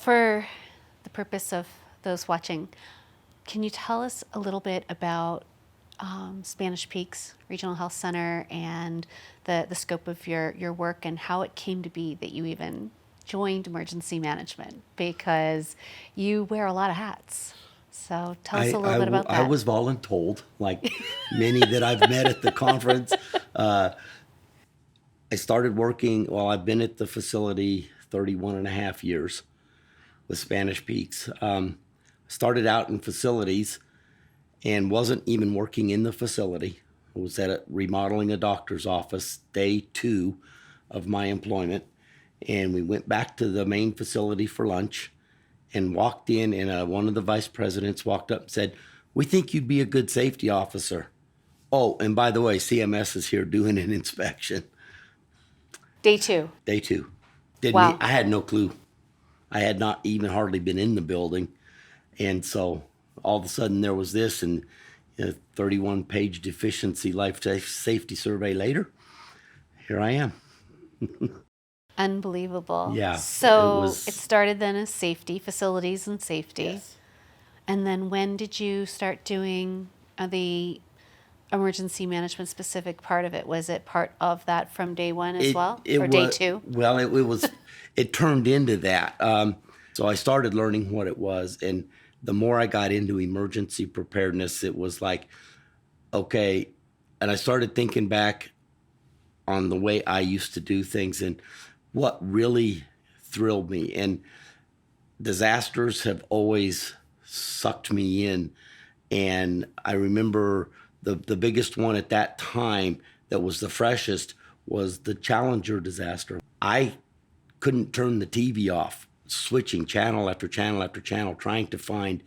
For the purpose of those watching, can you tell us a little bit about Spanish Peaks Regional Health Center and the scope of your work and how it came to be that you even joined emergency management? Because you wear a lot of hats. So tell us a little bit about that. I was voluntold, like many that I've met at the conference. I started working, I've been at the facility 31 and a half years with Spanish Peaks. Started out in facilities and wasn't even working in the facility. I was remodeling a doctor's office day 2 of my employment. And we went back to the main facility for lunch and walked in, and one of the vice presidents walked up and said, "We think you'd be a good safety officer. Oh, and by the way, CMS is here doing an inspection." Day 2. Day 2. Wow. I had no clue. I had not even hardly been in the building. And so all of a sudden there was this, and 31-page deficiency life safety survey later, here I am. Unbelievable. Yeah. So it started then as safety, facilities and safety. Yes. And then when did you start doing the emergency management specific part of it? Was it part of that from day 1 as well? Or day 2? Well, it was, it turned into that. So I started learning what it was. And the more I got into emergency preparedness, it was like, okay. And I started thinking back on the way I used to do things and what really thrilled me. And disasters have always sucked me in. And I remember the biggest one at that time that was the freshest was the Challenger disaster. I couldn't turn the TV off, switching channel after channel after channel, trying to find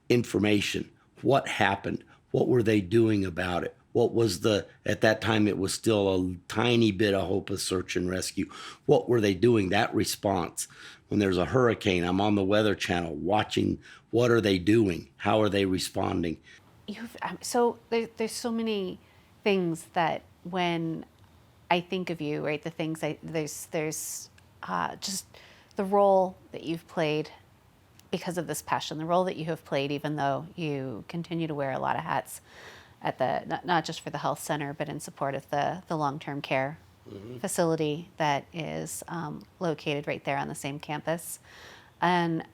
information. What happened? What were they doing about it? What was at that time, it was still a tiny bit of hope of search and rescue. What were they doing? That response. When there's a hurricane, I'm on the Weather Channel watching what are they doing? How are they responding? So there's so many things that when I think of you, right, the things there's just the role that you've played because of this passion, the role that you have played, even though you continue to wear a lot of hats at not just for the health center, but in support of the long-term care facility that is located right there on the same campus. And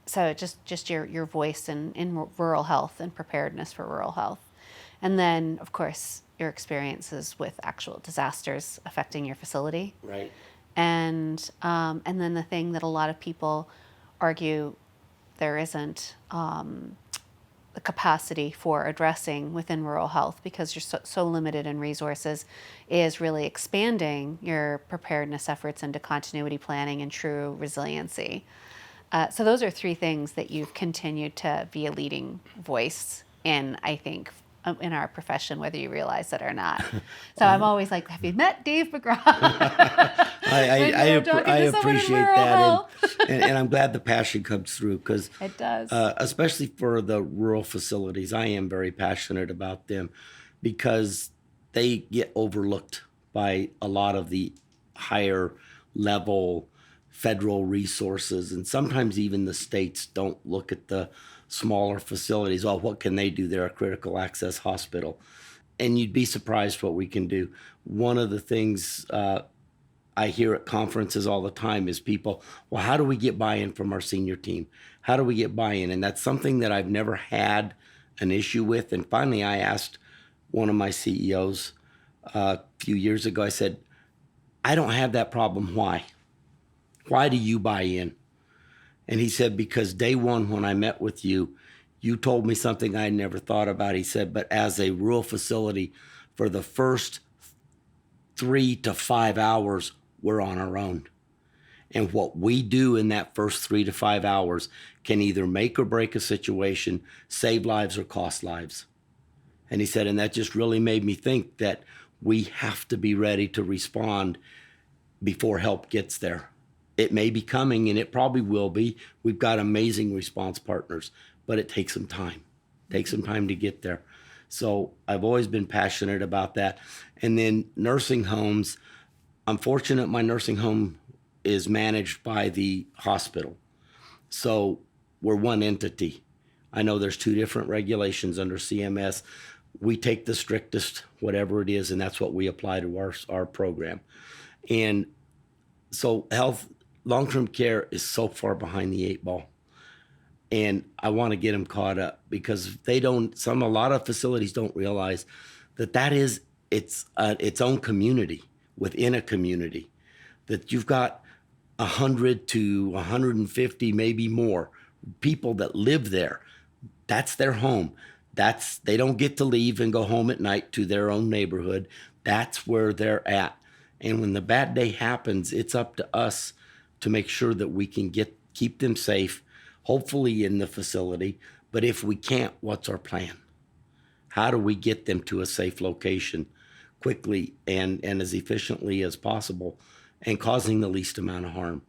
so just your voice in rural health and preparedness for rural health. And then, of course, your experiences with actual disasters affecting your facility. Right. And then the thing that a lot of people argue there isn't the capacity for addressing within rural health because you're so limited in resources is really expanding your preparedness efforts into continuity planning and true resiliency. So those are 3 things that you've continued to be a leading voice in, I think, in our profession, whether you realize it or not. So I'm always like, have you met Dave McGraw? I appreciate that. And I'm glad the passion comes through because it does. Especially for the rural facilities, I am very passionate about them because they get overlooked by a lot of the higher level federal resources. And sometimes even the states don't look at the smaller facilities. Oh, what can they do? They're a critical access hospital. And you'd be surprised what we can do. One of the things I hear at conferences all the time is people, well, how do we get buy-in from our senior team? How do we get buy-in? And that's something that I've never had an issue with. And finally, I asked one of my CEOs a few years ago, I said, I don't have that problem. Why? Why do you buy in? And he said, because day 1 when I met with you, you told me something I never thought about. He said, but as a rural facility, for the first 3 to 5 hours, we're on our own. And what we do in that first 3 to 5 hours can either make or break a situation, save lives or cost lives. And he said, and that just really made me think that we have to be ready to respond before help gets there. It may be coming, and it probably will be. We've got amazing response partners, but it takes some time. It takes some time to get there. So I've always been passionate about that. And then nursing homes, I'm fortunate my nursing home is managed by the hospital. So we're one entity. I know there's two different regulations under CMS. We take the strictest, whatever it is, and that's what we apply to our program. And so long-term care is so far behind the eight ball. And I want to get them caught up, because a lot of facilities don't realize that is its own community within a community, that you've got 100 to 150, maybe more people that live there. That's their home. They don't get to leave and go home at night to their own neighborhood. That's where they're at. And when the bad day happens, it's up to us to make sure that we can keep them safe, hopefully in the facility. But if we can't, what's our plan? How do we get them to a safe location quickly and as efficiently as possible, and causing the least amount of harm?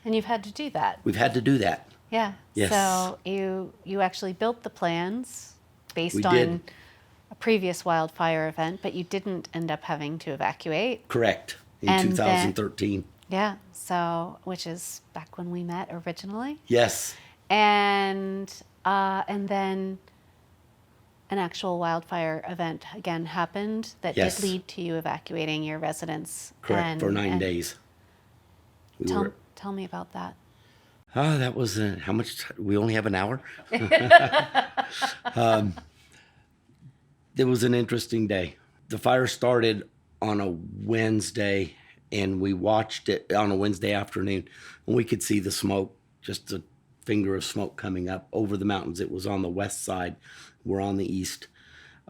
And you've had to do that. We've had to do that. Yeah. Yes. So you actually built the plans based We on did. a previous wildfire event, but you didn't end up having to evacuate. Correct. In And 2013. Yeah. So, which is back when we met originally. Yes. And then an actual wildfire event again happened that Yes. did lead to you evacuating your residents. Correct. For 9 days. Tell me about that. That was how much? We only have an hour. It was an interesting day. The fire started on a Wednesday, and we watched it on a Wednesday afternoon, and we could see the smoke, just a finger of smoke coming up over the mountains. It was on the west side. We're on the east.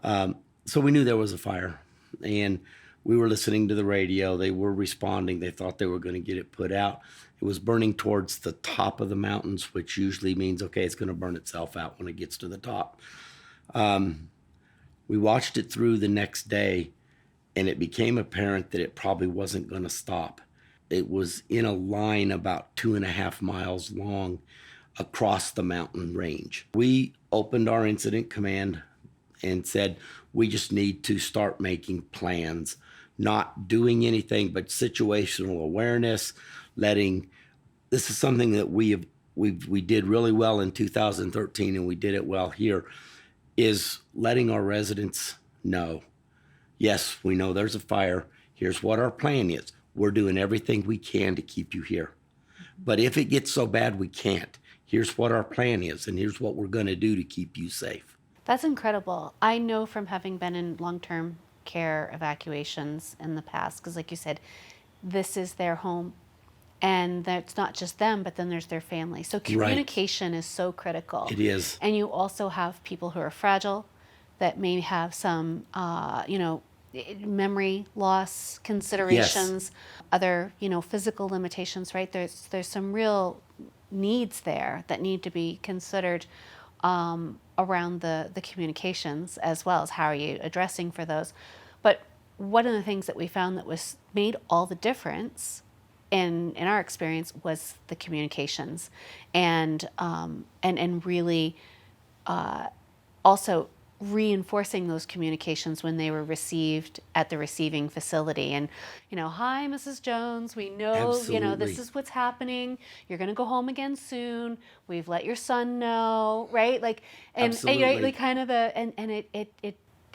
So we knew there was a fire, and we were listening to the radio. They were responding. They thought they were going to get it put out. It was burning towards the top of the mountains, which usually means, okay, it's going to burn itself out when it gets to the top. We watched it through the next day, and it became apparent that it probably wasn't going to stop. It was in a line about 2.5 miles long across the mountain range. We opened our incident command and said, we just need to start making plans, not doing anything but situational awareness, this is something that we did really well in 2013, and we did it well here, is letting our residents know, yes, we know there's a fire. Here's what our plan is. We're doing everything we can to keep you here. But if it gets so bad we can't, here's what our plan is, and here's what we're going to do to keep you safe. That's incredible. I know from having been in long-term care evacuations in the past, because like you said, this is their home. And that's not just them, but then there's their family. So communication is so critical. It is. And you also have people who are fragile, that may have some, memory loss considerations, other, physical limitations, right? There's some real needs there that need to be considered around the communications, as well as how are you addressing for those. But one of the things that we found that made all the difference in our experience was the communications, and really also reinforcing those communications when they were received at the receiving facility. And hi, Mrs. Jones, we know Absolutely. This is what's happening. You're going to go home again soon. We've let your son know, right? Absolutely.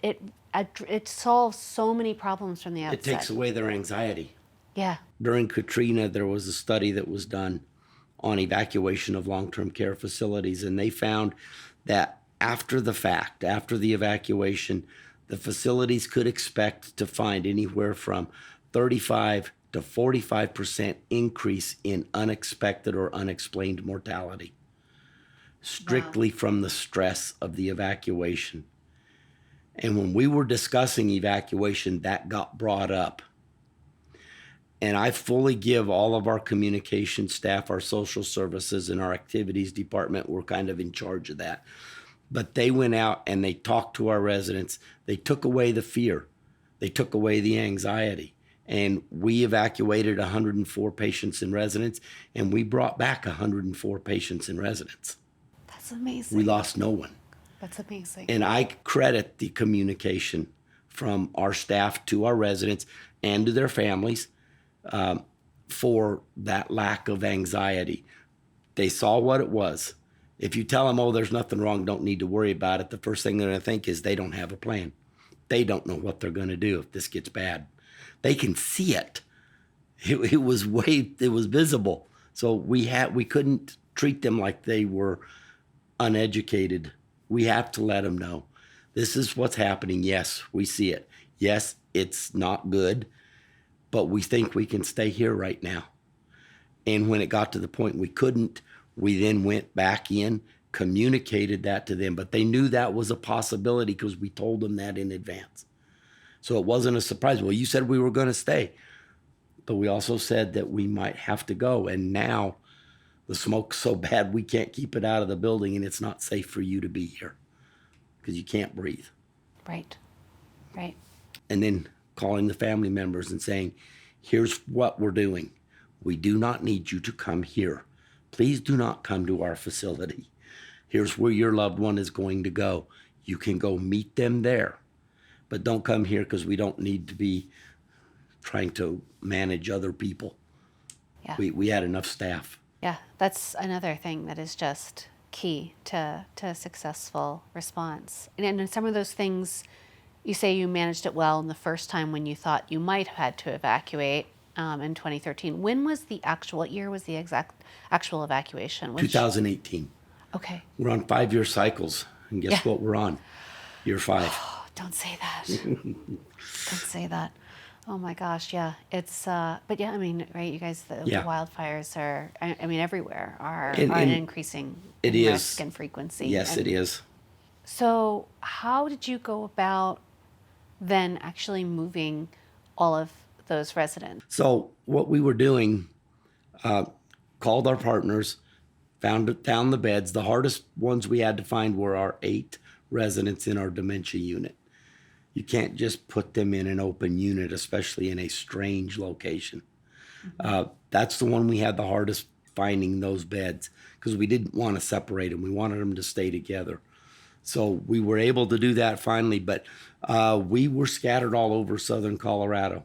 It solves so many problems from the outset. It takes away their anxiety. Yeah. During Katrina, there was a study that was done on evacuation of long-term care facilities, and they found that after the evacuation, the facilities could expect to find anywhere from 35 to 45% increase in unexpected or unexplained mortality, strictly from the stress of the evacuation. And when we were discussing evacuation, that got brought up. And I fully give all of our communication staff, our social services, and our activities department, we're kind of in charge of that. But they went out and they talked to our residents. They took away the fear. They took away the anxiety. And we evacuated 104 patients in residence, and we brought back 104 patients in residence. That's amazing. We lost no one. That's amazing. And I credit the communication from our staff to our residents and to their families for that lack of anxiety. They saw what it was. If you tell them, oh, there's nothing wrong, don't need to worry about it, the first thing they're going to think is they don't have a plan. They don't know what they're going to do if this gets bad. They can see it. It was visible. So we couldn't treat them like they were uneducated. We have to let them know this is what's happening. Yes, we see it. Yes, it's not good, but we think we can stay here right now. And when it got to the point we couldn't, we then went back in, communicated that to them, but they knew that was a possibility because we told them that in advance. So it wasn't a surprise. Well, you said we were going to stay, but we also said that we might have to go. And now the smoke's so bad we can't keep it out of the building, and it's not safe for you to be here because you can't breathe. Right. Right. And then calling the family members and saying, here's what we're doing. We do not need you to come here. Please do not come to our facility. Here's where your loved one is going to go. You can go meet them there, but don't come here because we don't need to be trying to manage other people. Yeah. We had enough staff. Yeah, that's another thing that is just key to a successful response. And some of those things, you say you managed it well in the first time when you thought you might have had to evacuate in 2013. What year was the actual evacuation? 2018. Okay. We're on 5-year cycles, and guess what we're on? Year 5. Oh, don't say that. Don't say that. Oh my gosh, yeah. It's, but yeah, I mean, right, you guys, the wildfires are, I mean, everywhere are an increasing risk and frequency. Yes, it is. So how did you go about then actually moving all of those residents? So what we were doing, called our partners, found the beds. The hardest ones we had to find were our 8 residents in our dementia unit. You can't just put them in an open unit, especially in a strange location. Mm-hmm. That's the one we had the hardest finding those beds because we didn't want to separate them. We wanted them to stay together. So we were able to do that finally, but we were scattered all over southern Colorado,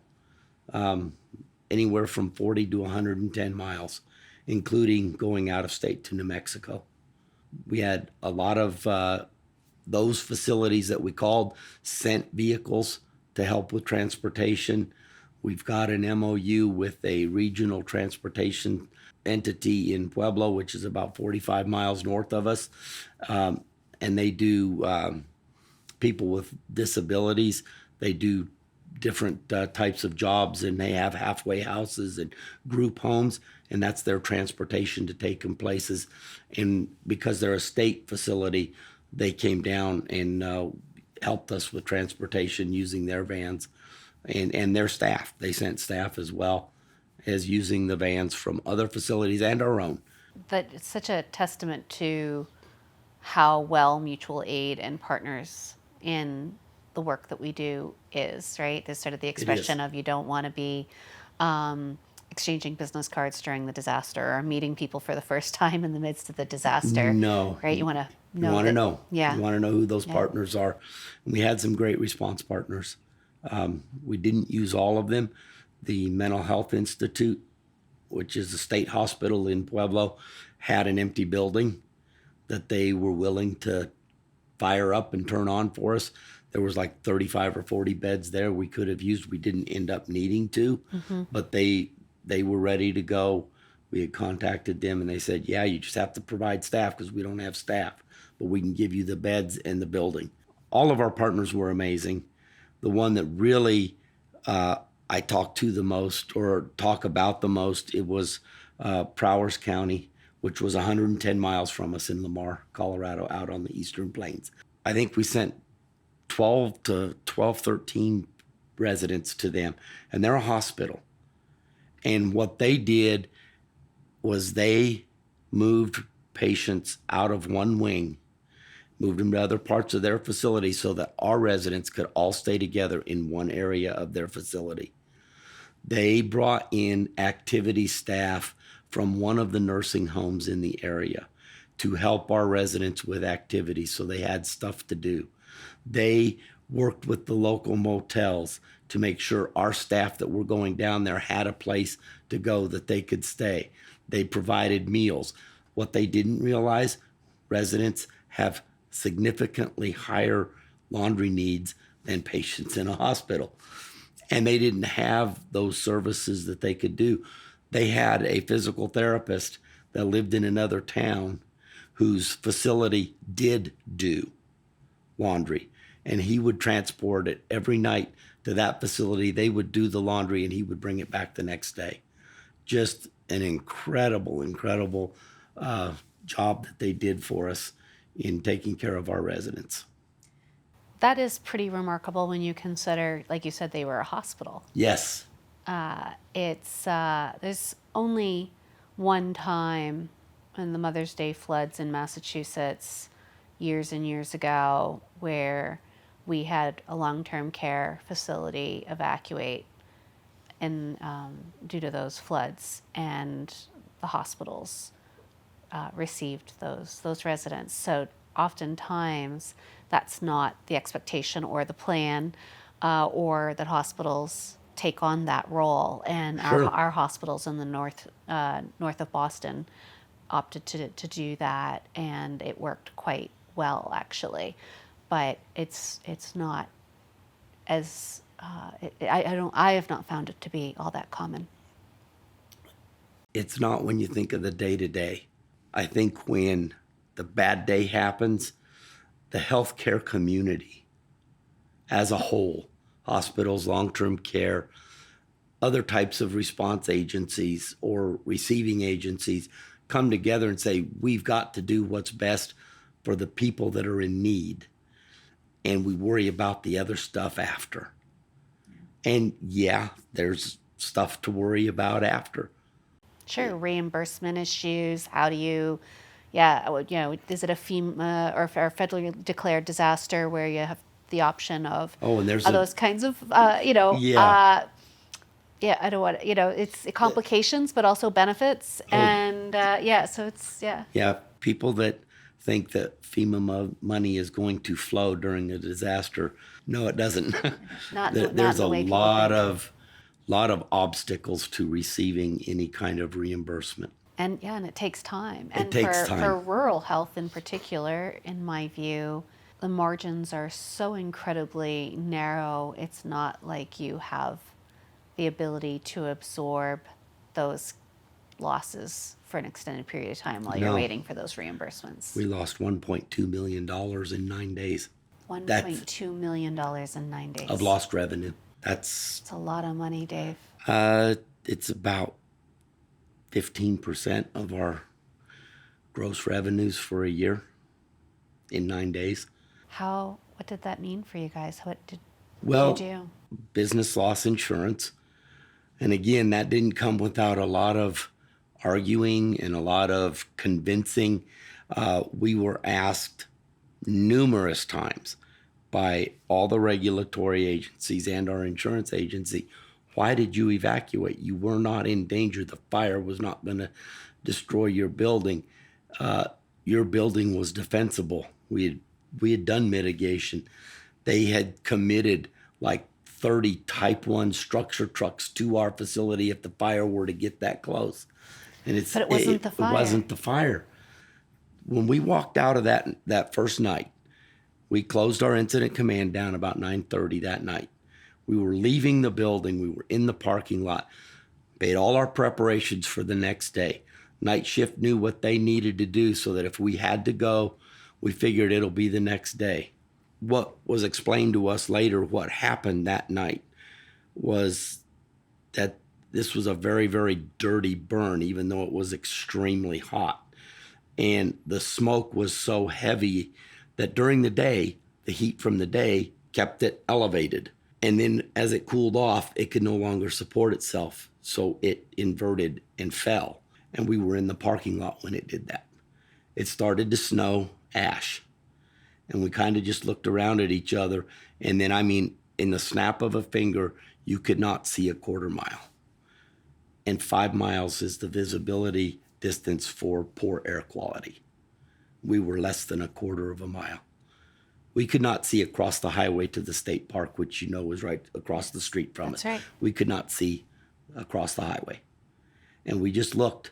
anywhere from 40 to 110 miles, including going out of state to New Mexico. We had a lot of those facilities that we called sent vehicles to help with transportation. We've got an MOU with a regional transportation entity in Pueblo, which is about 45 miles north of us. And they do people with disabilities. They do different types of jobs, and they have halfway houses and group homes, and that's their transportation to take them places. And because they're a state facility, they came down and helped us with transportation using their vans and their staff. They sent staff as well as using the vans from other facilities and our own. That it's such a testament to how well mutual aid and partners in the work that we do is, right? There's sort of the expression of you don't want to be exchanging business cards during the disaster or meeting people for the first time in the midst of the disaster. No. Right? You want to know. You want to know. Yeah. You want to know who those partners are. And we had some great response partners. We didn't use all of them. The Mental Health Institute, which is a state hospital in Pueblo, had an empty building that they were willing to fire up and turn on for us. There was like 35 or 40 beds there we could have used. We didn't end up needing to, but they were ready to go. We had contacted them and they said, yeah, you just have to provide staff because we don't have staff, but we can give you the beds and the building. All of our partners were amazing. The one that really I talked to the most or talk about the most, it was Prowers County, which was 110 miles from us in Lamar, Colorado, out on the Eastern Plains. I think we sent 13 residents to them, and they're a hospital. And what they did was they moved patients out of one wing, moved them to other parts of their facility so that our residents could all stay together in one area of their facility. They brought in activity staff from one of the nursing homes in the area to help our residents with activities so they had stuff to do. They worked with the local motels to make sure our staff that were going down there had a place to go that they could stay. They provided meals. What they didn't realize, residents have significantly higher laundry needs than patients in a hospital. And they didn't have those services that they could do. They had a physical therapist that lived in another town whose facility did do laundry, and he would transport it every night to that facility. They would do the laundry and he would bring it back the next day. Just an incredible job that they did for us in taking care of our residents. That is pretty remarkable when you consider, like you said, they were a hospital. Yes. There's only one time in the Mother's Day floods in Massachusetts years and years ago where we had a long-term care facility evacuate and due to those floods, and the hospitals received those residents. So oftentimes that's not the expectation or the plan, or that hospitals take on that role. And Sure. our hospitals in the north of Boston opted to do that, and it worked quite well actually. But it's not as I have not found it to be all that common. It's not when you think of the day to day. I think when the bad day happens, the healthcare community as a whole, hospitals, long-term care, other types of response agencies or receiving agencies come together and say, we've got to do what's best for the people that are in need. And we worry about the other stuff after. And yeah, there's stuff to worry about after. Sure, reimbursement issues. How do you, is it a FEMA or a federally declared disaster where you have the option of And there's those kinds of, Yeah. I don't want, it's complications, but also benefits. And so it's, Yeah, people that think that FEMA money is going to flow during a disaster. No, it doesn't. There's a lot of obstacles to receiving any kind of reimbursement. And it takes time. It takes time. For rural health in particular, in my view, the margins are so incredibly narrow. It's not like you have the ability to absorb those losses for an extended period of time while you're No. waiting for those reimbursements. We lost $1.2 million in 9 days $1.2 million in 9 days. of lost revenue. That's It's a lot of money, Dave. it's about 15% of our gross revenues for a year in 9 days. What did that mean for you guys? What did Well, you do? business loss insurance. And again, that didn't come without a lot of arguing and a lot of convincing. We were asked numerous times by all the regulatory agencies and our insurance agency, why did you evacuate? You were not in danger. The fire was not going to destroy your building. Your building was defensible. We had done mitigation. They had committed like 30 Type 1 structure trucks to our facility if the fire were to get that close. And But it wasn't the fire. It wasn't the fire. When we walked out of that first night, we closed our incident command down about 9:30 that night. We were leaving the building. We were in the parking lot. Made all our preparations for the next day. Night shift knew what they needed to do so that if we had to go, we figured it'll be the next day. What was explained to us later, what happened that night, was that this was a very, very dirty burn, even though it was extremely hot. And the smoke was so heavy that during the day, the heat from the day kept it elevated. And then as it cooled off, it could no longer support itself. So it inverted and fell. And we were in the parking lot when it did that. It started to snow ash. And we kind of just looked around at each other. And then, in the snap of a finger, you could not see a quarter mile. And 5 miles is the visibility distance for poor air quality. We were less than a quarter of a mile. We could not see across the highway to the state park, which was right across the street from That's it. right. We could not see across the highway. And we just looked.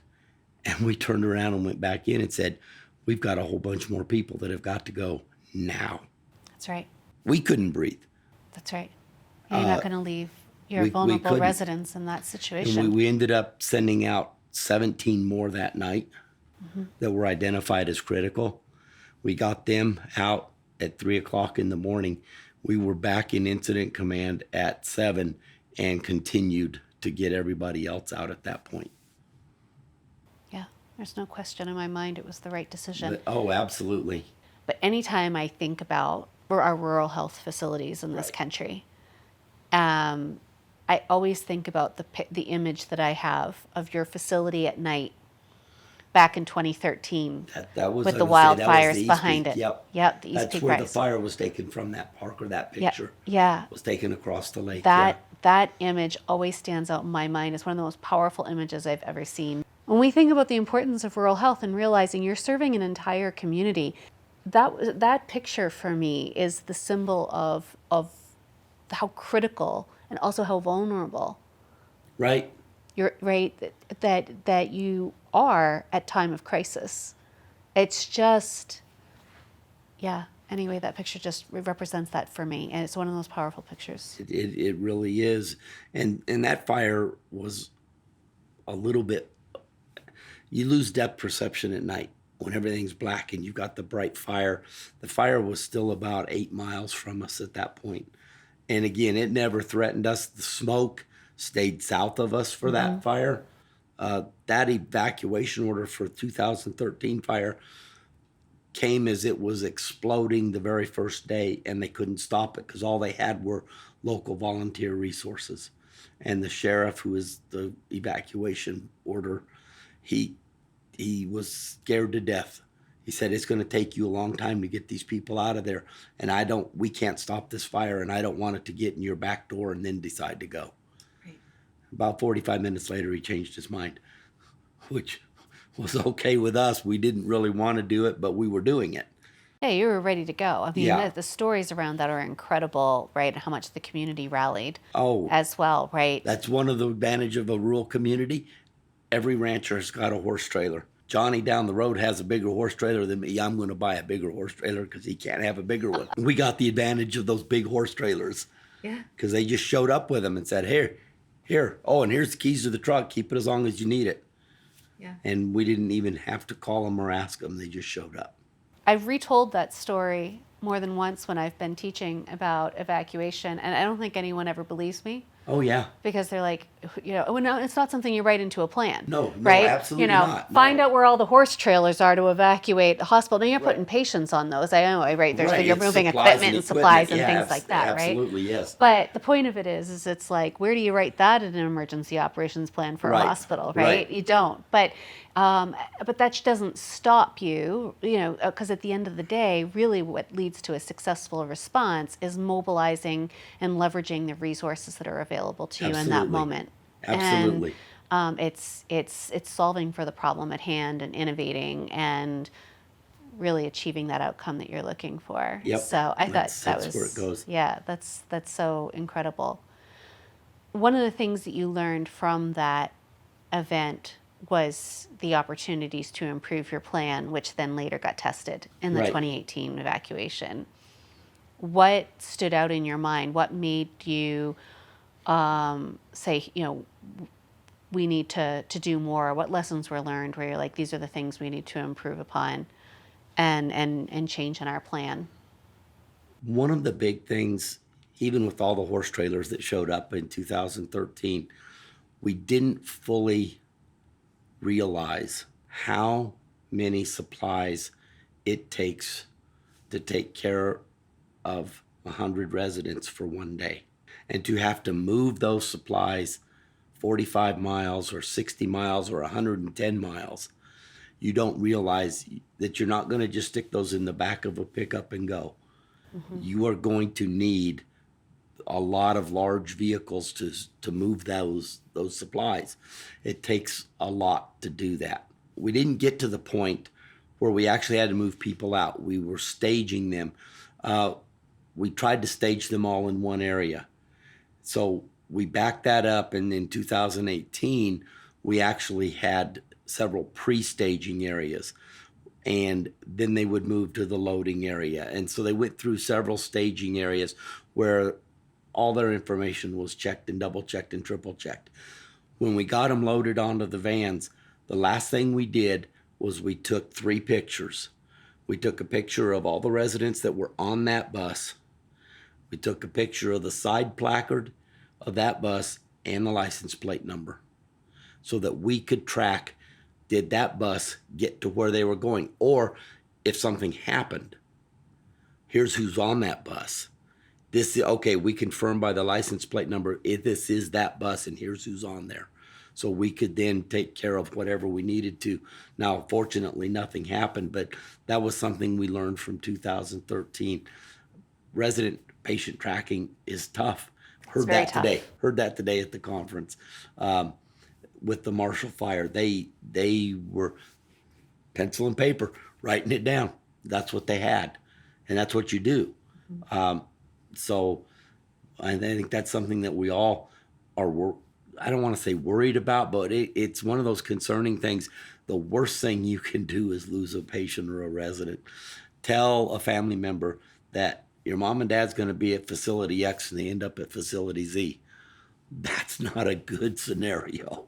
And we turned around and went back in and said, we've got a whole bunch more people that have got to go now. That's right. We couldn't breathe. That's right. You're not going to leave your we vulnerable couldn't. residents in that And situation. we ended up sending out 17 more that night that were identified as critical. We got them out at 3 o'clock in the morning. We were back in incident command at 7 and continued to get everybody else out at that point. Yeah, there's no question in my mind it was the right decision. But, oh, absolutely. But anytime I think about our rural health facilities in this country, I always think about the image that I have of your facility at night back in 2013 That was with I the was gonna say, that was wildfires the East behind Peak. it. Yep. The East That's Peak where the Rise. fire was taken from, that park, or that picture Yeah. was taken across the lake. That image always stands out in my mind. It's one of the most powerful images I've ever seen. When we think about the importance of rural health and realizing you're serving an entire community, that picture for me is the symbol of how critical and also how vulnerable Right. you're that you are at time of crisis. It's just, yeah. Anyway, that picture just represents that for me, and it's one of those powerful pictures. It really is. And that fire was a little bit, you lose depth perception at night when everything's black and you've got the bright fire. The fire was still about 8 miles from us at that point. And again, it never threatened us. The smoke stayed south of us for that fire. That evacuation order for 2013 fire came as it was exploding the very first day, and they couldn't stop it because all they had were local volunteer resources. And the sheriff, who is the evacuation order, he was scared to death. He said, it's going to take you a long time to get these people out of there, and we can't stop this fire, and I don't want it to get in your back door and then decide to go. Right. About 45 minutes later, he changed his mind, which was okay with us. We didn't really want to do it, but we were doing it. Yeah, you were ready to go. I mean, Yeah. the stories around that are incredible, right? And how much the community rallied Oh, as well, right? that's one of the advantage of a rural community. Every rancher has got a horse trailer. Johnny down the road has a bigger horse trailer than me. I'm going to buy a bigger horse trailer because he can't have a bigger one. We got the advantage of those big horse trailers. Yeah. Because they just showed up with them and said, here. Oh, and here's the keys to the truck. Keep it as long as you need it. Yeah. And we didn't even have to call them or ask them. They just showed up. I've retold that story more than once when I've been teaching about evacuation, and I don't think anyone ever believes me. Oh, yeah. Because they're like, well, no, it's not something you write into a plan. No, right? Absolutely not. No. Find out where all the horse trailers are to evacuate the hospital. Then you're putting patients on those. I know, right? You're moving equipment and supplies and things like that, right? Absolutely, yes. But the point of it is it's like, where do you write that in an emergency operations plan for a hospital, right? You don't. But that doesn't stop you, because at the end of the day, really what leads to a successful response is mobilizing and leveraging the resources that are available to you in that moment. Absolutely. And it's solving for the problem at hand and innovating and really achieving that outcome that you're looking for. Yep. So I thought that's where it goes. Yeah, that's so incredible. One of the things that you learned from that event was the opportunities to improve your plan, which then later got tested in the 2018 evacuation. What stood out in your mind? What made you say, we need to do more? What lessons were learned where you're like, these are the things we need to improve upon and change in our plan? One of the big things, even with all the horse trailers that showed up in 2013, we didn't fully realize how many supplies it takes to take care of 100 residents for one day. And to have to move those supplies 45 miles or 60 miles or 110 miles, you don't realize that you're not going to just stick those in the back of a pickup and go. Mm-hmm. You are going to need a lot of large vehicles to move those supplies. It takes a lot to do that. We didn't get to the point where we actually had to move people out. We were staging them. We tried to stage them all in one area. So we backed that up, and in 2018, we actually had several pre-staging areas, and then they would move to the loading area. And so they went through several staging areas where all their information was checked and double checked and triple checked. When we got them loaded onto the vans, the last thing we did was we took 3 pictures. We took a picture of all the residents that were on that bus. We took a picture of the side placard of that bus and the license plate number, so that we could track, did that bus get to where they were going? Or if something happened, here's who's on that bus. This is, okay, we confirm by the license plate number, if this is that bus, and here's who's on there. So we could then take care of whatever we needed to. Now, fortunately, nothing happened, but that was something we learned from 2013. Resident patient tracking is tough. Heard that today. Heard that today at the conference. With the Marshall Fire, they were pencil and paper, writing it down. That's what they had, and that's what you do. So I think that's something that we all are, I don't want to say worried about, but it's one of those concerning things. The worst thing you can do is lose a patient or a resident. Tell a family member that your mom and dad's going to be at facility X and they end up at facility Z. That's not a good scenario.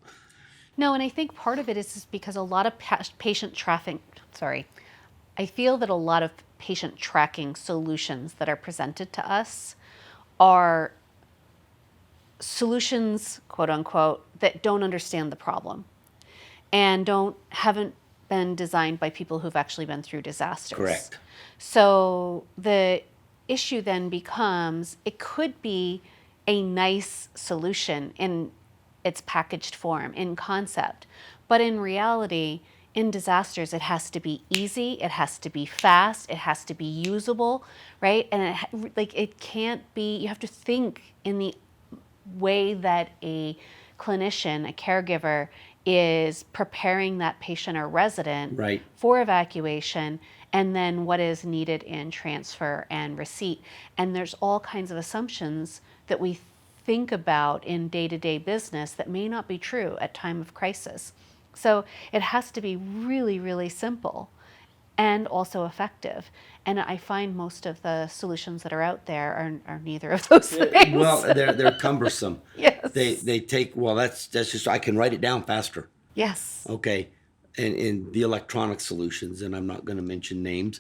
No, and I think part of it is because a lot of patient tracking, I feel that a lot of patient tracking solutions that are presented to us are solutions, quote unquote, that don't understand the problem and haven't been designed by people who've actually been through disasters. Correct. So the issue then becomes, it could be a nice solution in its packaged form, in concept, but in reality, in disasters, it has to be easy, it has to be fast, it has to be usable, right? And it can't be, you have to think in the way that a clinician, a caregiver, is preparing that patient or resident right. for evacuation, and then what is needed in transfer and receipt. And there's all kinds of assumptions that we think about in day-to-day business that may not be true at time of crisis. So it has to be really, really simple and also effective. And I find most of the solutions that are out there are neither of those things. Well, they're cumbersome. Yes. They take, well, that's just, I can write it down faster. Yes. Okay. And the electronic solutions, and I'm not going to mention names,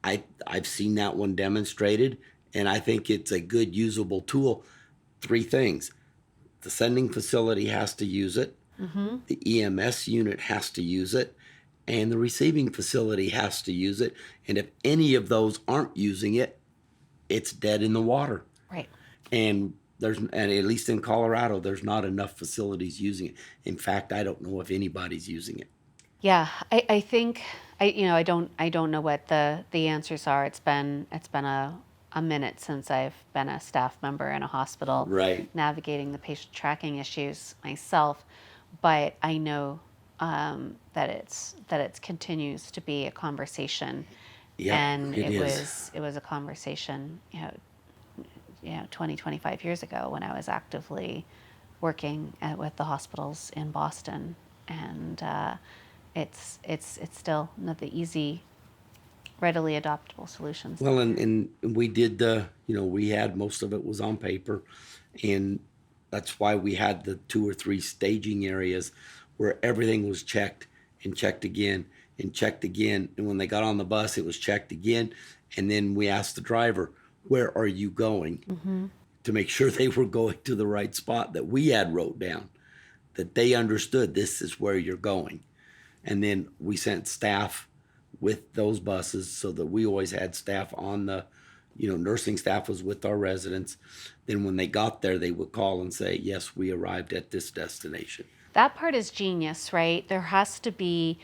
I've seen that one demonstrated, and I think it's a good usable tool. 3 things. The sending facility has to use it. Mm-hmm. The EMS unit has to use it, and the receiving facility has to use it. And if any of those aren't using it, it's dead in the water. Right. And at least in Colorado, there's not enough facilities using it. In fact, I don't know if anybody's using it. Yeah, I think I don't know what the answers are. It's been a minute since I've been a staff member in a hospital, right, navigating the patient tracking issues myself. But I know that it continues to be a conversation, and it was a conversation 20, 25 years ago when I was actively working with the hospitals in Boston, and it's still not the easy, readily adoptable solutions. Well, and we did we had, most of it was on paper, and that's why we had the 2 or 3 staging areas where everything was checked and checked again and checked again. And when they got on the bus, it was checked again. And then we asked the driver, where are you going? Mm-hmm. To make sure they were going to the right spot that we had wrote down, that they understood this is where you're going. And then we sent staff with those buses so that we always had staff on the, nursing staff was with our residents. Then when they got there, they would call and say, yes, we arrived at this destination. That part is genius, right? There has to be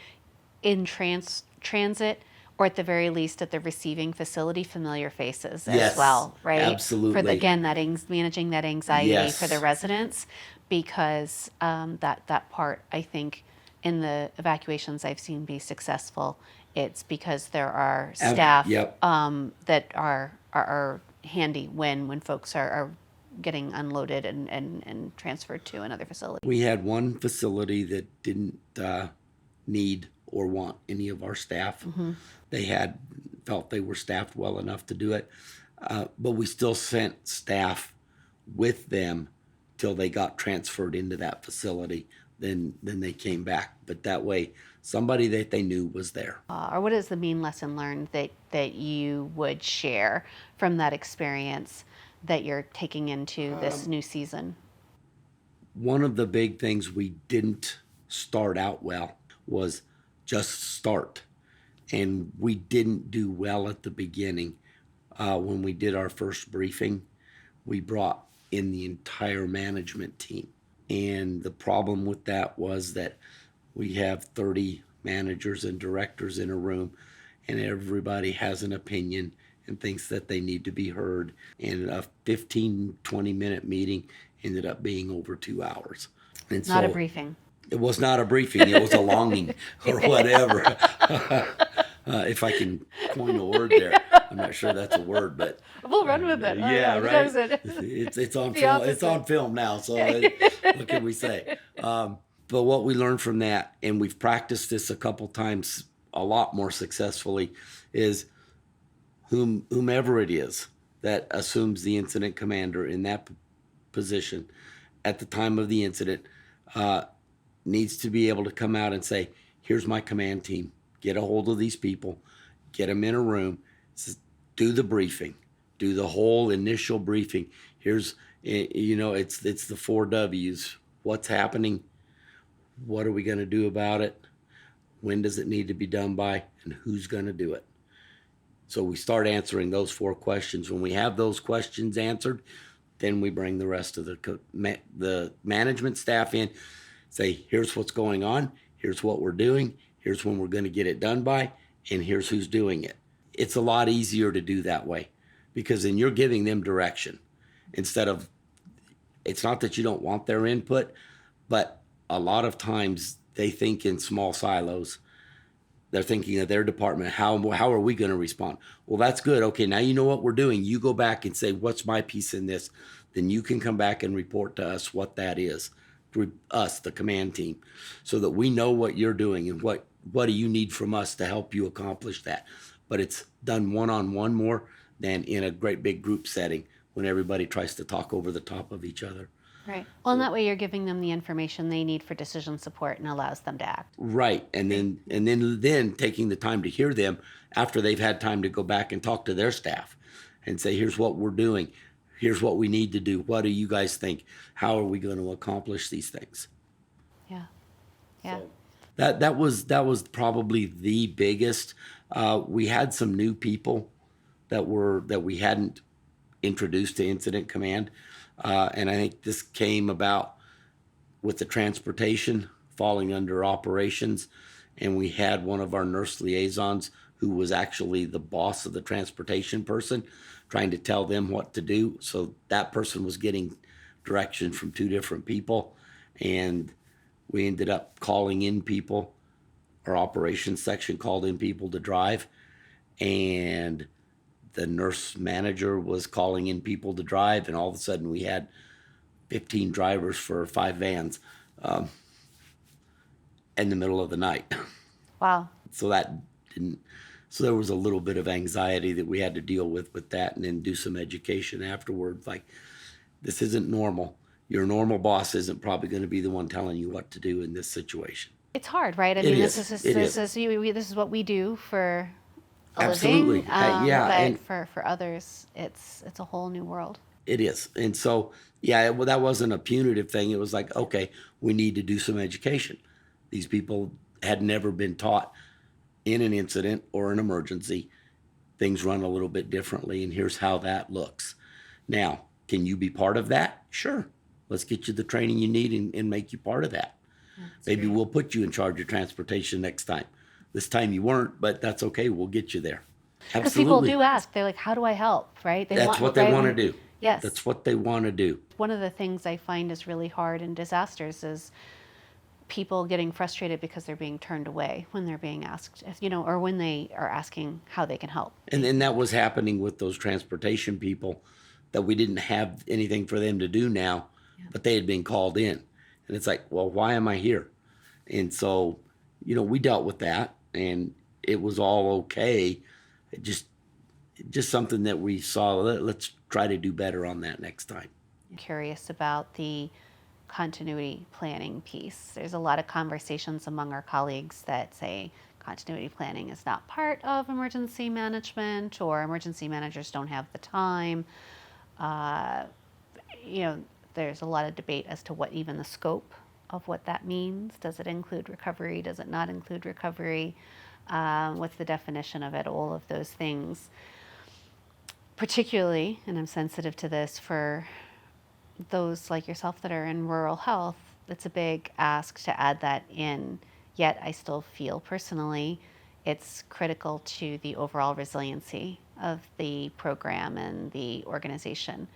in transit, or at the very least at the receiving facility, familiar faces as well, right? Absolutely. For managing that anxiety for the residents, because that part, I think, in the evacuations I've seen be successful, it's because there are staff that are handy when folks are getting unloaded and transferred to another facility? We had one facility that didn't need or want any of our staff. They had felt they were staffed well enough to do it, but we still sent staff with them till they got transferred into that facility. Then they came back, but that way somebody that they knew was there. Or what is the main lesson learned that you would share from that experience that you're taking into this new season? One of the big things we didn't start out well was just start. And we didn't do well at the beginning. When we did our first briefing, we brought in the entire management team. And the problem with that was that we have 30 managers and directors in a room, and everybody has an opinion and thinks that they need to be heard. And a 15, 20-minute meeting ended up being over 2 hours. And Not so a briefing. it was not a briefing. It was a longing or whatever. If I can coin a word there. I'm not sure that's a word, but We'll run with it. yeah, right. It's on The film. It's opposite. on film now. So what can we say? But what we learned from that, and we've practiced this a couple times, a lot more successfully, is whomever it is that assumes the incident commander in that position at the time of the incident needs to be able to come out and say, "Here's my command team. Get a hold of these people, get them in a room, do the briefing, do the whole initial briefing. Here's, it's the 4 W's. What's happening? What are we going to do about it? When does it need to be done by? And who's going to do it?" So we start answering those 4 questions. When we have those questions answered, then we bring the rest of the management staff in, say, "Here's what's going on. Here's what we're doing. Here's when we're going to get it done by, and here's who's doing it." It's a lot easier to do that way because then you're giving them direction instead of, it's not that you don't want their input, but a lot of times they think in small silos. They're thinking of their department. How are we going to respond? Well, that's good. Okay, now you know what we're doing. You go back and say, "What's my piece in this?" Then you can come back and report to us what that is, to us, the command team, so that we know what you're doing and what do you need from us to help you accomplish that. But it's done one-on-one more than in a great big group setting when everybody tries to talk over the top of each other. Right. Well, and that way you're giving them the information they need for decision support and allows them to act. Right. And then taking the time to hear them after they've had time to go back and talk to their staff and say, "Here's what we're doing. Here's what we need to do. What do you guys think? How are we going to accomplish these things?" Yeah. Yeah. So that was probably the biggest. We had some new people that we hadn't introduced to incident command. And I think this came about with the transportation falling under operations. And we had one of our nurse liaisons who was actually the boss of the transportation person trying to tell them what to do. So that person was getting direction from 2 different people. And we ended up calling in people. Our operations section called in people to drive. And the nurse manager was calling in people to drive, and all of a sudden we had 15 drivers for 5 vans in the middle of the night. Wow. So there was a little bit of anxiety that we had to deal with that, and then do some education afterwards. Like, this isn't normal. Your normal boss isn't probably going to be the one telling you what to do in this situation. It's hard, right? I mean, this is what we do for a Absolutely. living. Yeah. But And for others, it's a whole new world. it is. And so, yeah, well, that wasn't a punitive thing. It was like, okay, we need to do some education. These people had never been taught in an incident or an emergency. Things run a little bit differently, and here's how that looks. Now, can you be part of that? Sure. Let's get you the training you need and make you part of that. Maybe we'll put you in charge of transportation next time. This time you weren't, but that's okay. We'll get you there. Because people do ask, they're like, "How do I help?" Right? That's what they want to do. Yes. That's what they want to do. One of the things I find is really hard in disasters is people getting frustrated because they're being turned away when they're being asked, or when they are asking how they can help. And that was happening with those transportation people that we didn't have anything for them to do now, but they had been called in. And it's like, well, why am I here? And so, we dealt with that, and it was all okay. It just something that we saw. Let's try to do better on that next time. Curious about the continuity planning piece. There's a lot of conversations among our colleagues that say continuity planning is not part of emergency management, or emergency managers don't have the time. Uh, there's a lot of debate as to what even the scope of what that means. Does it include recovery? Does it not include recovery? What's the definition of it? All of those things. Particularly, and I'm sensitive to this, for those like yourself that are in rural health, it's a big ask to add that in. Yet I still feel personally it's critical to the overall resiliency of the program and the organization.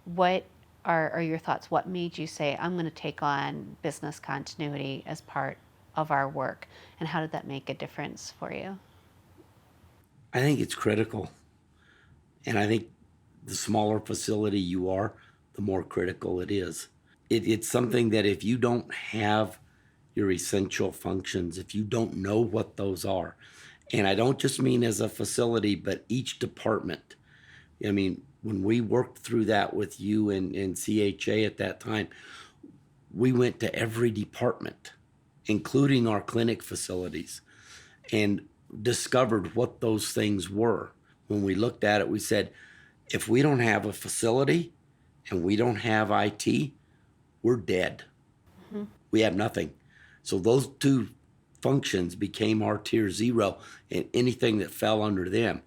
What are your thoughts? What made you say, I'm going to take on business continuity as part of our work? And how did that make a difference for you? I think it's critical. And I think the smaller facility you are, the more critical it is. It's something that if you don't have your essential functions, if you don't know what those are, and I don't just mean as a facility, but each department. I mean, when we worked through that with you and CHA at that time, we went to every department, including our clinic facilities, and discovered what those things were. When we looked at it, we said, if we don't have a facility and we don't have IT, we're dead. Mm-hmm. We have nothing. So those two functions became our tier 0, and anything that fell under them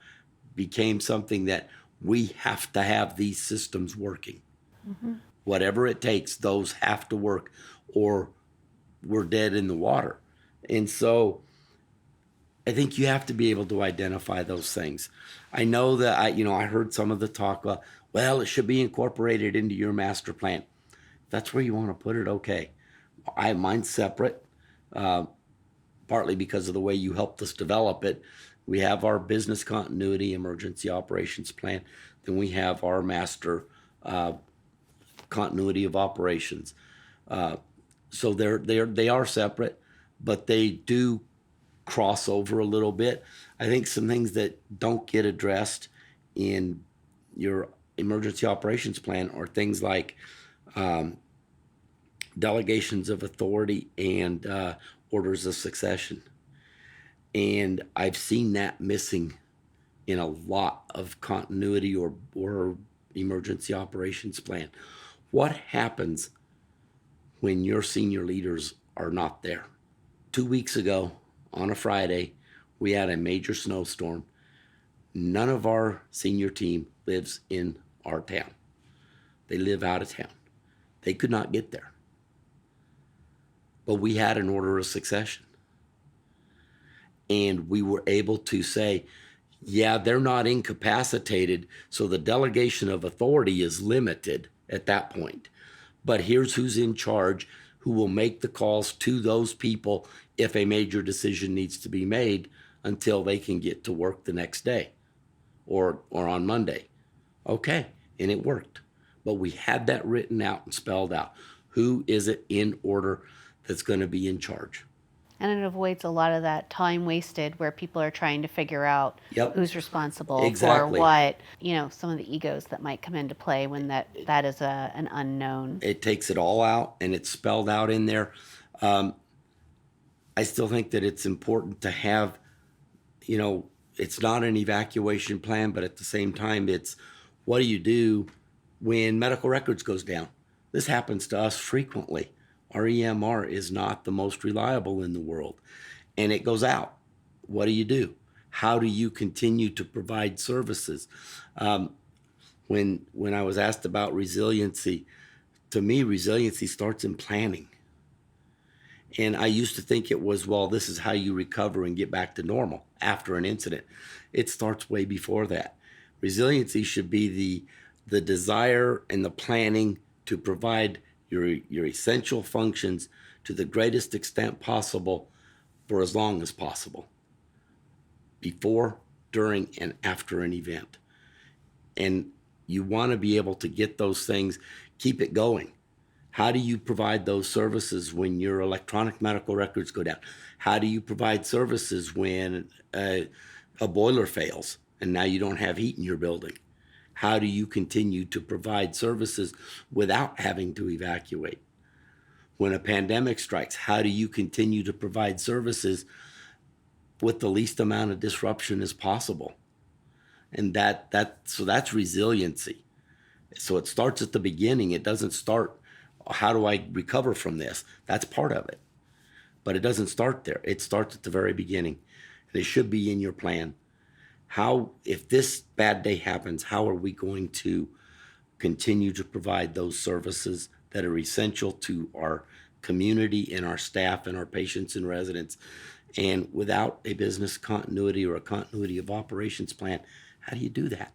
became something that we have to have these systems working. Mm-hmm. Whatever it takes, those have to work, or we're dead in the water. And so I think you have to be able to identify those things. I know that I heard some of the talk about, well, it should be incorporated into your master plan. If that's where you want to put it, okay. Mine's separate, partly because of the way you helped us develop it. We have our business continuity emergency operations plan. Then we have our master continuity of operations. So they are separate, but they do cross over a little bit. I think some things that don't get addressed in your emergency operations plan are things like delegations of authority and orders of succession. And I've seen that missing in a lot of continuity or emergency operations plan. What happens when your senior leaders are not there? 2 weeks ago, on a Friday, we had a major snowstorm. None of our senior team lives in our town. They live out of town. They could not get there. But we had an order of succession. And we were able to say, yeah, they're not incapacitated, so the delegation of authority is limited at that point. But here's who's in charge, who will make the calls to those people if a major decision needs to be made until they can get to work the next day or on Monday. Okay, and it worked. But we had that written out and spelled out. Who is it in order that's going to be in charge? And it avoids a lot of that time wasted where people are trying to figure out who's responsible for what, some of the egos that might come into play when that is an unknown. It takes it all out, and it's spelled out in there. I still think that it's important to have, it's not an evacuation plan, but at the same time, it's what do you do when medical records goes down? This happens to us frequently. Our EMR is not the most reliable in the world, and it goes out. What do? How do you continue to provide services? When I was asked about resiliency, to me, resiliency starts in planning. And I used to think it was, well, this is how you recover and get back to normal after an incident. It starts way before that. Resiliency should be the desire and the planning to provide your essential functions to the greatest extent possible for as long as possible, before, during, and after an event. And You want to be able to get those things, keep it going. How do you provide those services when your electronic medical records go down? How do you provide services when a boiler fails and now you don't have heat in your building? How do you continue to provide services without having to evacuate? When a pandemic strikes, how do you continue to provide services with the least amount of disruption as possible? And so that's resiliency. So it starts at the beginning. It doesn't start, how do I recover from this? That's part of it. But it doesn't start there. It starts at the very beginning. And it should be in your plan. How, if this bad day happens, how are we going to continue to provide those services that are essential to our community and our staff and our patients and residents? And without a business continuity or a continuity of operations plan, how do you do that?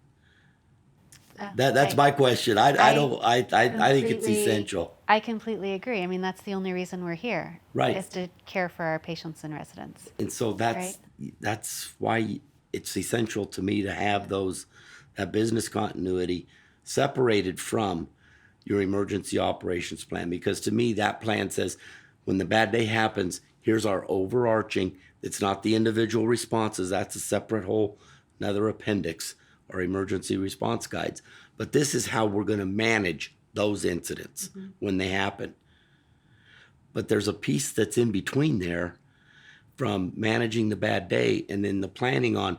That's my question. I think it's essential. I completely agree. I mean, that's the only reason we're here, Right. is to care for our patients and residents. And so that's why it's essential to me to have that business continuity separated from your emergency operations plan, because to me that plan says when the bad day happens, here's our overarching. It's not the individual responses. That's a separate whole another appendix, or emergency response guides. But this is how we're going to manage those incidents when they happen. But there's a piece that's in between there from managing the bad day and then the planning on,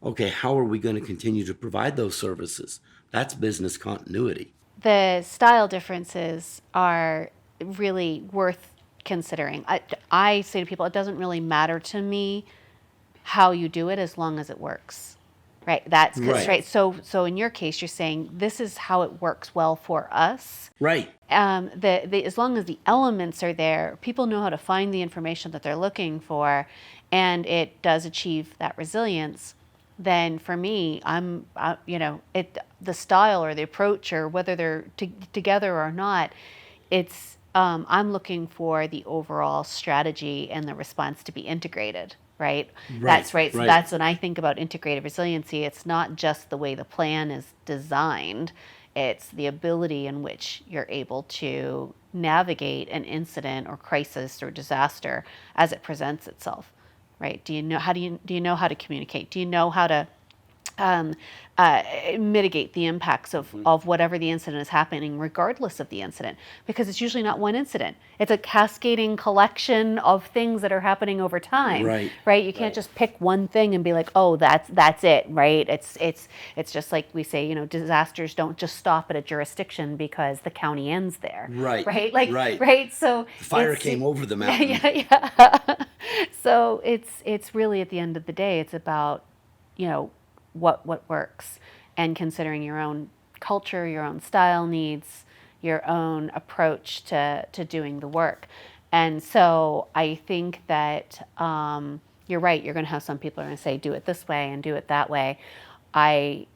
okay, how are we going to continue to provide those services? That's business continuity. The style differences are really worth considering. I say to people, it doesn't really matter to me how you do it as long as it works. Right. That's right. So in your case, you're saying this is how it works well for us. Right. As long as the elements are there, people know how to find the information that they're looking for, and it does achieve that resilience. Then for me, the style or the approach, or whether they're together or not, it's I'm looking for the overall strategy and the response to be integrated. Right? That's right. So that's when I think about integrated resiliency. It's not just the way the plan is designed. It's the ability in which you're able to navigate an incident or crisis or disaster as it presents itself. Right? Do you know how to communicate? Do you know how to mitigate the impacts of whatever the incident is happening, regardless of the incident? Because it's usually not one incident. It's a cascading collection of things that are happening over time. Right? You can't just pick one thing and be like, oh, that's it. Right? It's just like we say, disasters don't just stop at a jurisdiction because the county ends there. Right. Right. So the fire came over the mountain. Yeah. So it's really, at the end of the day, it's about what works, and considering your own culture, your own style needs, your own approach to doing the work. And so I think that you're right. You're going to have some people are going to say, do it this way and do it that way. I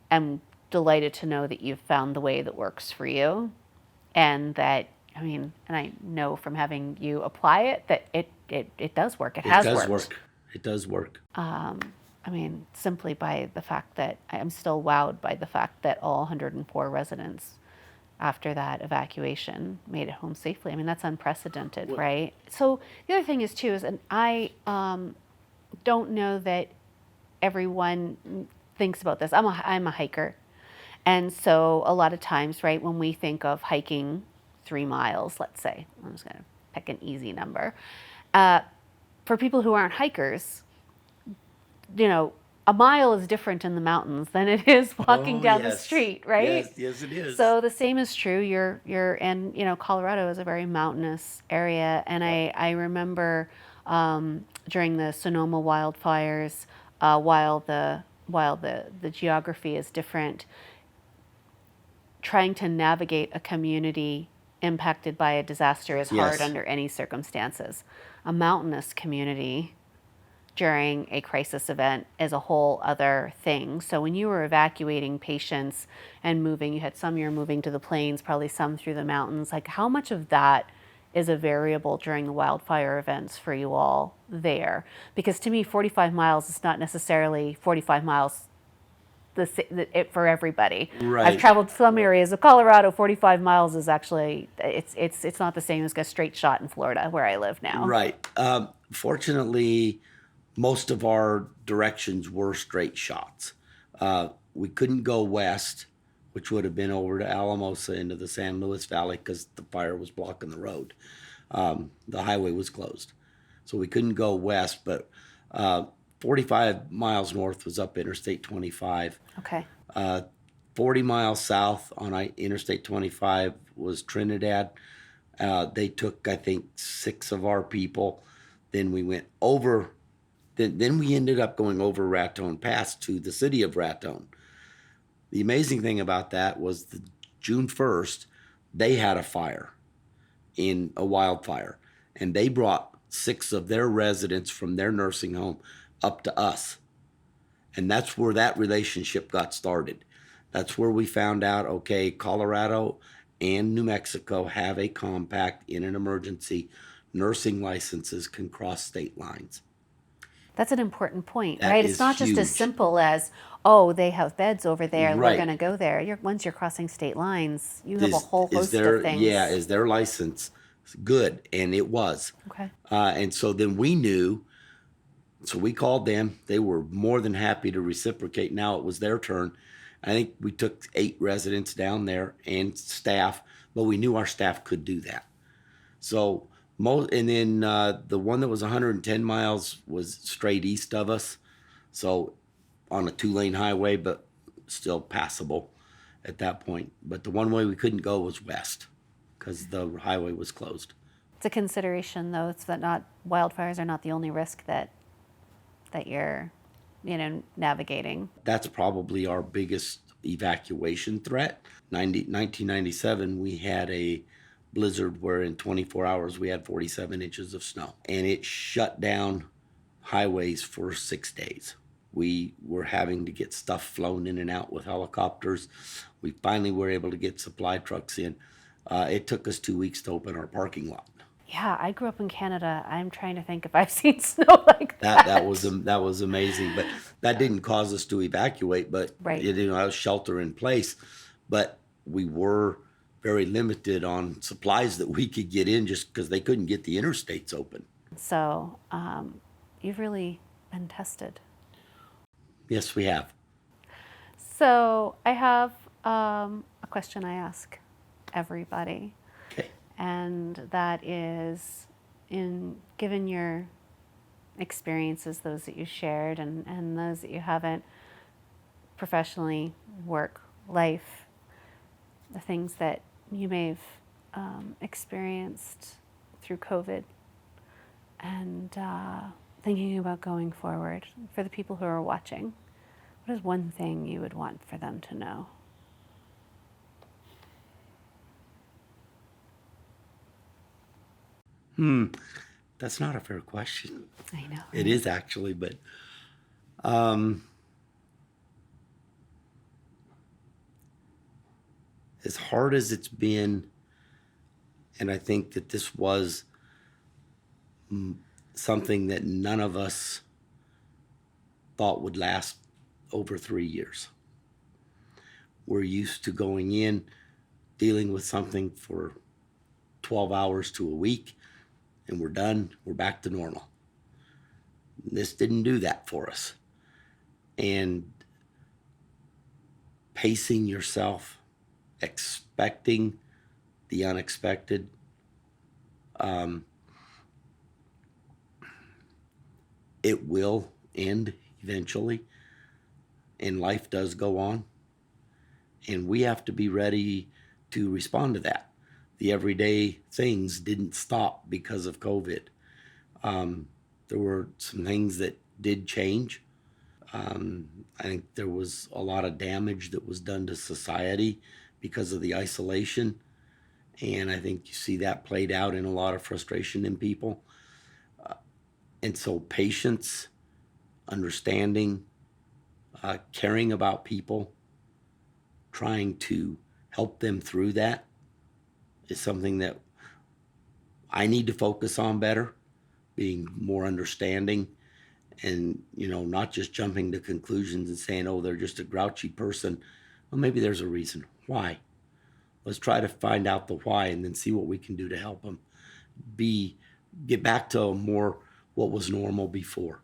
am delighted to know that you've found the way that works for you, and that, and I know from having you apply it that it does work. It has worked. It does work. Simply by the fact that I'm still wowed by the fact that all 104 residents after that evacuation made it home safely. That's unprecedented, right? So the other thing is too, and I don't know that everyone thinks about this. I'm a hiker. And so a lot of times, right, when we think of hiking 3 miles, let's say, I'm just going to pick an easy number. For people who aren't hikers, a mile is different in the mountains than it is walking down the street, right? Yes, it is. So the same is true. You're in, Colorado is a very mountainous area, and I remember during the Sonoma wildfires, while the geography is different, trying to navigate a community impacted by a disaster is hard under any circumstances. A mountainous community during a crisis event is a whole other thing. So when you were evacuating patients and moving, you had some you're moving to the plains, probably some through the mountains. Like, how much of that is a variable during the wildfire events for you all there? Because to me, 45 miles is not necessarily 45 miles it for everybody. Right. I've traveled some areas of Colorado. 45 miles is actually it's not the same as a straight shot in Florida where I live now. Right. Fortunately, most of our directions were straight shots. We couldn't go west, which would have been over to Alamosa into the San Luis Valley because the fire was blocking the road. The highway was closed. So we couldn't go west, but 45 miles north was up Interstate 25. Okay. 40 miles south on Interstate 25 was Trinidad. They took, I think, 6 of our people. Then we went over, then we ended up going over Raton Pass to the city of Raton. The amazing thing about that was June 1st, they had a fire, in a wildfire, and they brought 6 of their residents from their nursing home up to us. And that's where that relationship got started. That's where we found out, okay, Colorado and New Mexico have a compact in an emergency. Nursing licenses can cross state lines. That's an important point, That right? is It's not just huge. as simple as, oh, they have beds over there, we're Right. going to go there. Once you're crossing state lines, you have a whole host their, of things. Yeah, is their license good? And it was. Okay. And so then we knew, so we called them. They were more than happy to reciprocate. Now it was their turn. I think we took 8 residents down there and staff, but we knew our staff could do that. So and then the one that was 110 miles was straight east of us, so on a 2-lane highway, but still passable at that point. But the one way we couldn't go was west because the highway was closed. It's a consideration, though. It's that not wildfires are not the only risk that you're, navigating. That's probably our biggest evacuation threat. 1997, we had a blizzard where in 24 hours we had 47 inches of snow, and it shut down highways for 6 days. We were having to get stuff flown in and out with helicopters. We finally were able to get supply trucks in. It took us 2 weeks to open our parking lot. Yeah, I grew up in Canada. I'm trying to think if I've seen snow like that. That was amazing, but that didn't cause us to evacuate. But Right. that was shelter in place. But we were very limited on supplies that we could get in just because they couldn't get the interstates open. So you've really been tested. Yes, we have. So I have a question I ask everybody. Okay. And that is, given your experiences, those that you shared and those that you haven't, professionally, work, life, the things that you may have experienced through COVID, and thinking about going forward, for the people who are watching, what is one thing you would want for them to know? That's not a fair question. I know. It is actually, but as hard as it's been, and I think that this was something that none of us thought would last over 3 years. We're used to going in, dealing with something for 12 hours to a week, and we're done. We're back to normal. This didn't do that for us. And pacing yourself, expecting the unexpected, it will end eventually, and life does go on, and we have to be ready to respond to that. The everyday things didn't stop because of COVID. There were some things that did change. I think there was a lot of damage that was done to society because of the isolation, and I think you see that played out in a lot of frustration in people. And so patience, understanding, caring about people, trying to help them through that is something that I need to focus on better, being more understanding and not just jumping to conclusions and saying, oh, they're just a grouchy person. Well, maybe there's a reason. Why? Let's try to find out the why and then see what we can do to help them get back to more what was normal before.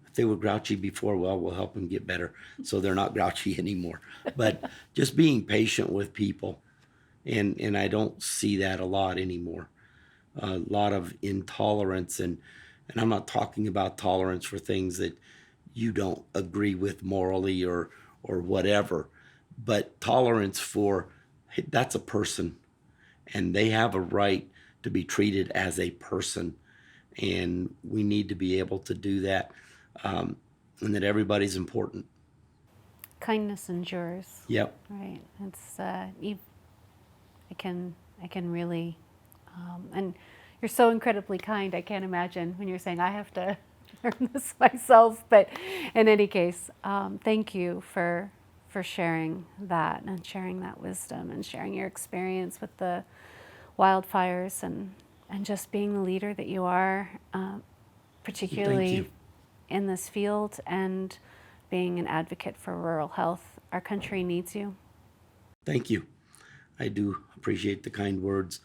If they were grouchy before, well, we'll help them get better so they're not grouchy anymore. But just being patient with people, and I don't see that a lot anymore. A lot of intolerance, and I'm not talking about tolerance for things that you don't agree with morally or whatever, but tolerance for, hey, that's a person and they have a right to be treated as a person, and we need to be able to do that, and that everybody's important. Kindness endures. Yep. Right. It's I can really, and you're so incredibly kind. I can't imagine when you're saying I have to learn this myself. But in any case, thank you for sharing that and sharing that wisdom and sharing your experience with the wildfires and just being the leader that you are, Thank particularly you. in this field and being an advocate for rural health. Our country needs you. Thank you. I do appreciate the kind words.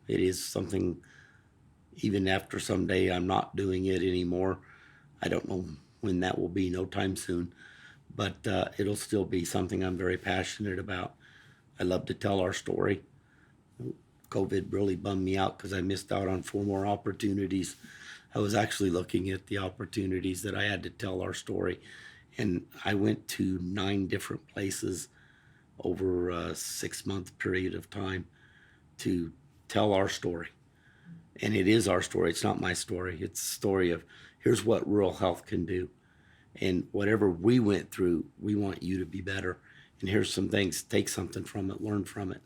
It is something, even after someday I'm not doing it anymore. I don't know when that will be, no time soon, but it'll still be something I'm very passionate about. I love to tell our story. COVID really bummed me out because I missed out on 4 more opportunities. I was actually looking at the opportunities that I had to tell our story, and I went to 9 different places over a 6 month period of time to tell our story. And it is our story. It's not my story. It's a story of here's what rural health can do. And whatever we went through, we want you to be better. And here's some things, take something from it, learn from it.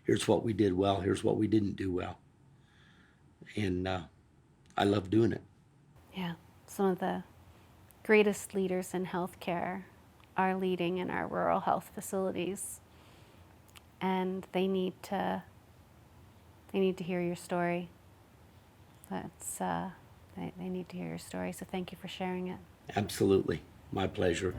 Here's what we did well. Here's what we didn't do well. And I love doing it. Yeah, some of the greatest leaders in healthcare are leading in our rural health facilities, and they need to hear your story. That's they need to hear your story. So thank you for sharing it. Absolutely. My pleasure.